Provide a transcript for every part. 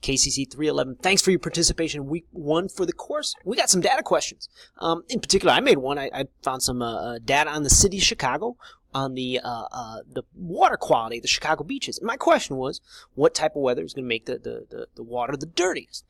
KCC311. Thanks for your participation in week 1 for the course. We got some data questions. In particular, I made one. I found some data on the city of Chicago on the water quality of the Chicago beaches. And my question was, what type of weather is going to make the water the dirtiest?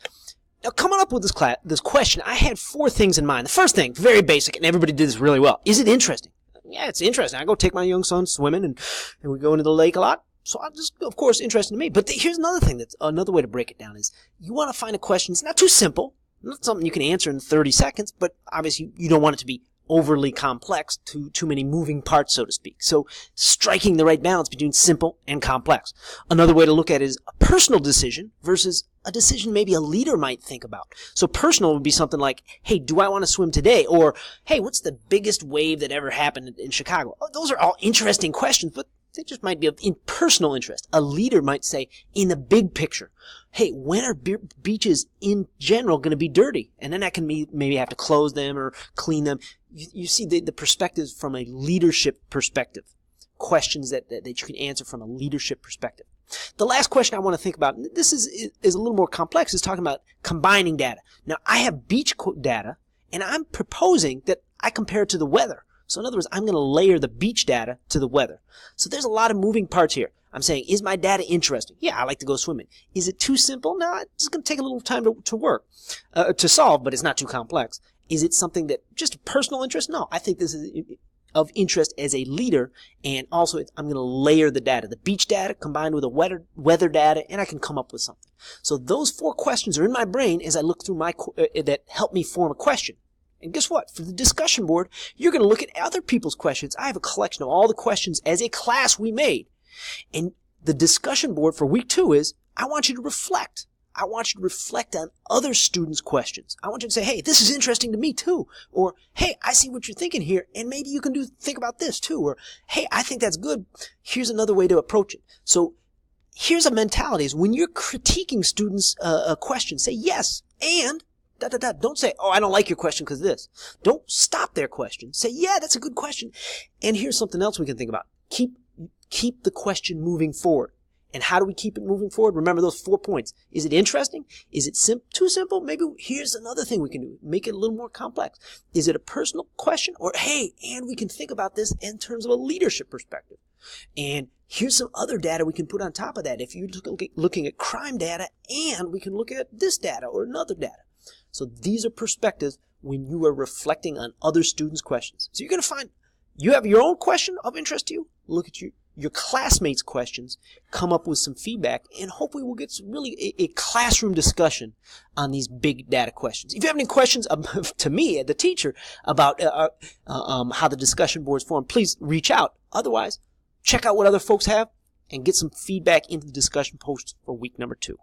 Now, coming up with this question, I had 4 things in mind. The first thing, very basic, and everybody did this really well. Is it interesting? Yeah, it's interesting. I go take my young son swimming, and we go into the lake a lot. So I'm just, of course, interesting to me. But here's another thing. That's another way to break it down is you want to find a question. It's not too simple, not something you can answer in 30 seconds, but obviously you don't want it to be overly complex, too many moving parts, so to speak. So striking the right balance between simple and complex. Another way to look at it is a personal decision versus a decision maybe a leader might think about. So personal would be something like, hey, do I want to swim today? Or, hey, what's the biggest wave that ever happened in Chicago? Oh, those are all interesting questions, but they just might be of personal interest. A leader might say, in the big picture, hey, when are beaches in general going to be dirty? And then I can maybe have to close them or clean them. You see the perspectives from a leadership perspective. Questions that you can answer from a leadership perspective. The last question I want to think about, and this is a little more complex, is talking about combining data. Now, I have beach data, and I'm proposing that I compare it to the weather. So in other words, I'm going to layer the beach data to the weather. So there's a lot of moving parts here. I'm saying, is my data interesting? Yeah, I like to go swimming. Is it too simple? No, it's going to take a little time to solve, but it's not too complex. Is it something that just a personal interest? No, I think this is of interest as a leader, and also I'm going to layer the data, the beach data combined with the weather data, and I can come up with something. So those 4 questions are in my brain as I look through that help me form a question. And guess what? For the discussion board, you're going to look at other people's questions. I have a collection of all the questions as a class we made. And the discussion board for week 2 is, I want you to reflect. I want you to reflect on other students' questions. I want you to say, hey, this is interesting to me too. Or, hey, I see what you're thinking here, and maybe you can think about this too. Or, hey, I think that's good. Here's another way to approach it. So here's a mentality is when you're critiquing students' questions, say yes, and Don't say, oh, I don't like your question because this. Don't stop their question. Say, yeah, that's a good question. And here's something else we can think about. Keep the question moving forward. And how do we keep it moving forward? Remember those 4 points. Is it interesting? Is it too simple? Maybe here's another thing we can do. Make it a little more complex. Is it a personal question? Or, hey, and we can think about this in terms of a leadership perspective. And here's some other data we can put on top of that. If you're looking at crime data, and we can look at this data or another data. So these are perspectives when you are reflecting on other students' questions. So you're going to find you have your own question of interest to you. Look at your classmates' questions, come up with some feedback, and hopefully we'll get really a classroom discussion on these big data questions. If you have any questions to me, the teacher, about how the discussion boards form, please reach out. Otherwise, check out what other folks have and get some feedback into the discussion posts for week number 2.